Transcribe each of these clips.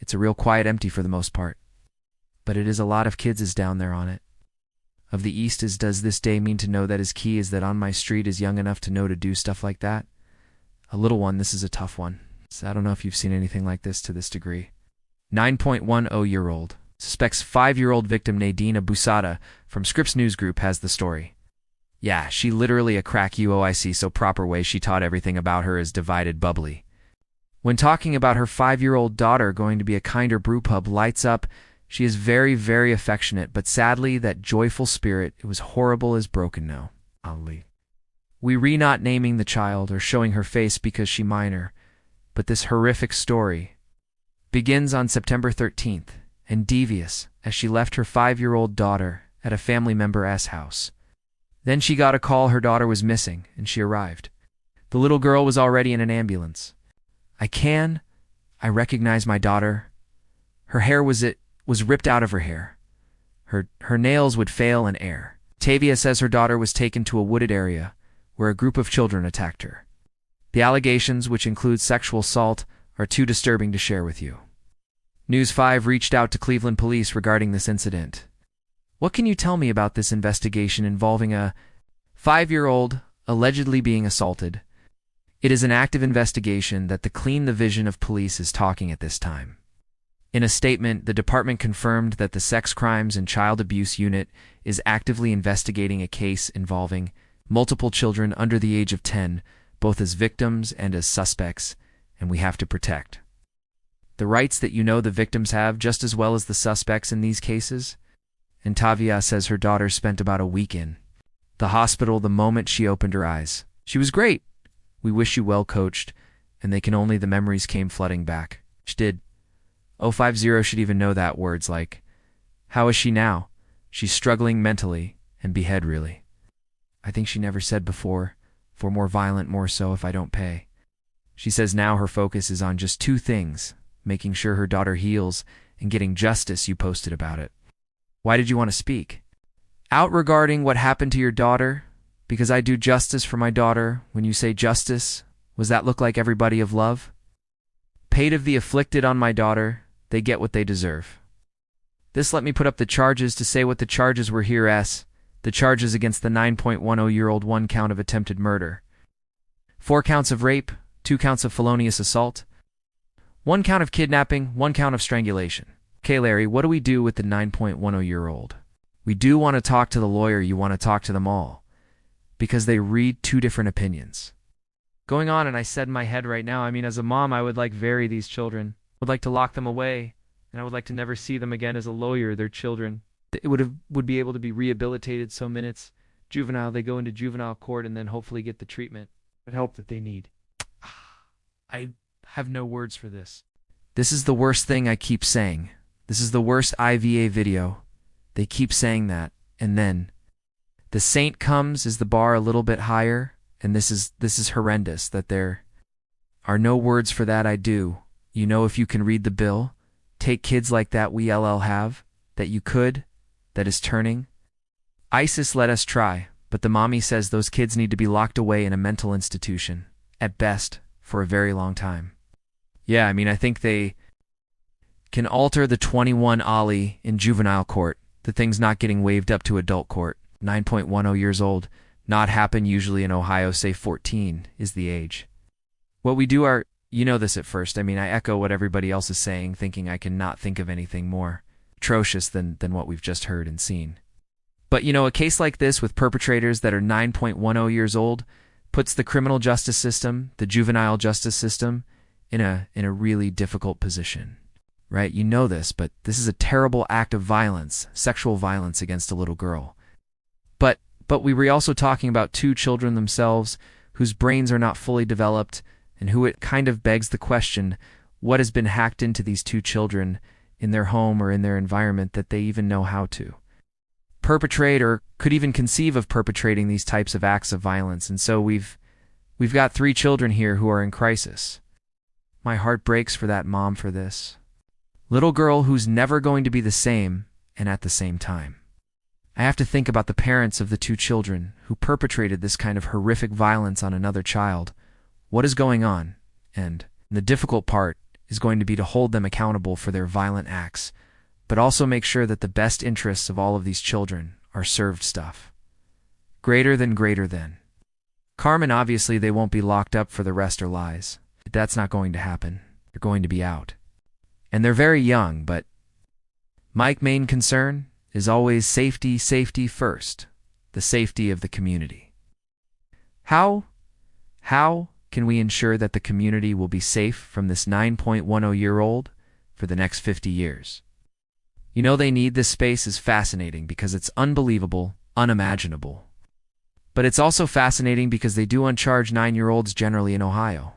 It's a real quiet empty for the most part. But it is a lot of kids is down there on it. Of the East is does this day mean to know that his key is that on my street is young enough to know to do stuff like that? A little one, this is a tough one. So I don't know if you've seen anything like this to this degree. 9.10-year-old. Suspects 5-year-old victim Nadine Abusada from Scripps News Group has the story. Yeah, she literally a crack UOIC so proper way she taught everything about her is divided bubbly. When talking about her 5-year-old daughter going to be a kinder brewpub lights up, she is very, very affectionate, but sadly that joyful spirit, it was horrible as broken now. Ali. We re-not naming the child or showing her face because she minor, but this horrific story begins on September 13th and devious as she left her 5-year-old daughter at a family member's house. Then she got a call her daughter was missing, and she arrived. The little girl was already in an ambulance. I recognize my daughter. Her hair was ripped out of her hair. Her nails would fail in air. Tavia says her daughter was taken to a wooded area where a group of children attacked her. The allegations, which include sexual assault, are too disturbing to share with you. News 5 reached out to Cleveland police regarding this incident. What can you tell me about this investigation involving a 5-year-old allegedly being assaulted? It is an active investigation that the Clean the Vision of Police is talking at this time. In a statement, the department confirmed that the Sex Crimes and Child Abuse Unit is actively investigating a case involving multiple children under the age of 10, both as victims and as suspects, and we have to protect the rights that the victims have just as well as the suspects in these cases. And Tavia says her daughter spent about a week in the hospital the moment she opened her eyes. She was great. We wish you well coached, and the memories came flooding back. She did. 050 should even know that words like, how is she now? She's struggling mentally, and behead really. I think she never said before, for more violent more so if I don't pay. She says now her focus is on just 2 things, making sure her daughter heals and getting justice. You posted about it. Why did you want to speak? Out regarding what happened to your daughter? Because I do justice for my daughter. When you say justice, was that look like everybody of love? Paid of the afflicted on my daughter, they get what they deserve. This let me put up the charges to say what the charges were here as. The charges against the 9.10-year-old 1 count of attempted murder. 4 counts of rape, 2 counts of felonious assault, 1 count of kidnapping, 1 count of strangulation. Okay, Larry, what do we do with the 9.10-year-old? We do want to talk to the lawyer. You want to talk to them all. Because they read 2 different opinions going on, and I said in my head right now, as a mom, I would bury these children. Would like to lock them away, and I would like to never see them again as a lawyer, their children. It would be able to be rehabilitated so minutes. Juvenile, they go into juvenile court and then hopefully get the treatment and help that they need. I have no words for this. This is the worst thing I keep saying. This is the worst IVA video. They keep saying that, and then the saint comes. Is the bar a little bit higher? And this is horrendous that there are no words for that. I do. If you can read the bill, take kids like that we LL have, that you could, that is turning. ISIS let us try, but the mommy says those kids need to be locked away in a mental institution, at best, for a very long time. Yeah, I think they can alter the 21 Ali in juvenile court. The thing's not getting waived up to adult court. 9.10 years old. Not happen usually in Ohio, say 14 is the age. What we do are, this at first. I echo what everybody else is saying, thinking I cannot think of anything more atrocious than what we've just heard and seen. But a case like this with perpetrators that are 9.10 years old puts the criminal justice system, the juvenile justice system, in a really difficult position. Right? This, but this is a terrible act of violence, sexual violence against a little girl. But we were also talking about 2 children themselves whose brains are not fully developed, and who it kind of begs the question, what has been hacked into these 2 children in their home or in their environment that they even know how to perpetrate or could even conceive of perpetrating these types of acts of violence. And so we've got 3 children here who are in crisis. My heart breaks for that mom for this little girl who's never going to be the same, and at the same time, I have to think about the parents of the 2 children who perpetrated this kind of horrific violence on another child. What is going on? And the difficult part is going to be to hold them accountable for their violent acts, but also make sure that the best interests of all of these children are served stuff. Greater than. Carmen, obviously they won't be locked up for the rest of their lives. That's not going to happen. They're going to be out. And they're very young, but my main concern is always safety first. The safety of the community. How can we ensure that the community will be safe from this 9.10-year-old for the next 50 years? You know, they need this space is fascinating because it's unbelievable, unimaginable. But it's also fascinating because they do uncharge 9-year-olds generally in Ohio.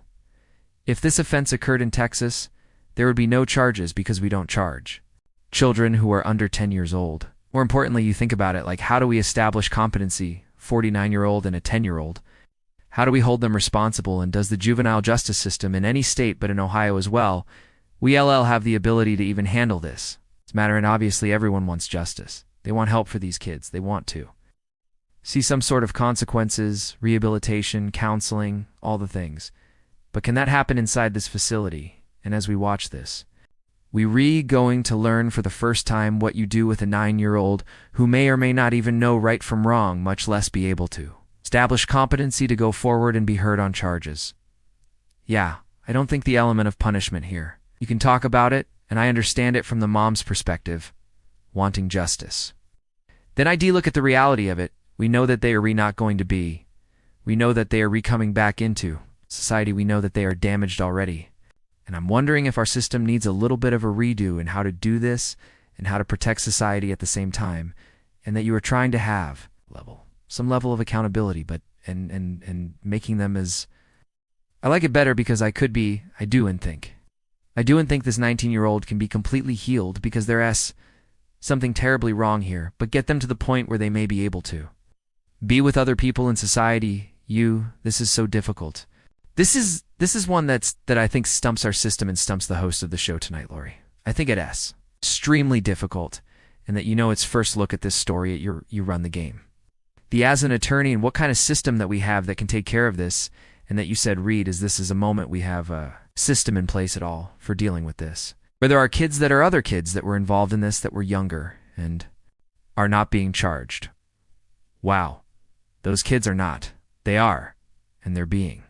If this offense occurred in Texas, there would be no charges because we don't charge children who are under 10 years old. More importantly, you think about it, like how do we establish competency, 49-year-old and a 10-year-old? How do we hold them responsible, and does the juvenile justice system in any state but in Ohio as well, we LL have the ability to even handle this? It's a matter, and obviously everyone wants justice. They want help for these kids. They want to see some sort of consequences, rehabilitation, counseling, all the things. But can that happen inside this facility? And as we watch this, we going to learn for the first time what you do with a 9-year-old who may or may not even know right from wrong, much less be able to establish competency to go forward and be heard on charges. Yeah, I don't think the element of punishment here. You can talk about it, and I understand it from the mom's perspective, wanting justice. Then I do look at the reality of it. We know that they are not going to be. We know that they are coming back into society. We know that they are damaged already. And I'm wondering if our system needs a little bit of a redo in how to do this and how to protect society at the same time, and that you are trying to have some level of accountability, but and making them as... I like it better because I do think this 19-year-old can be completely healed because there's something terribly wrong here, but get them to the point where they may be able to be with other people in society. This is so difficult. This is one that I think stumps our system and stumps the host of the show tonight, Lori. I think it's extremely difficult, and that it's first look at this story, you run the game. As an attorney, and what kind of system that we have that can take care of this, and that you said, Reed, this is a moment we have a system in place at all for dealing with this. Where there are kids that are other kids that were involved in this that were younger and are not being charged. Wow. Those kids are not. They are. And they're being.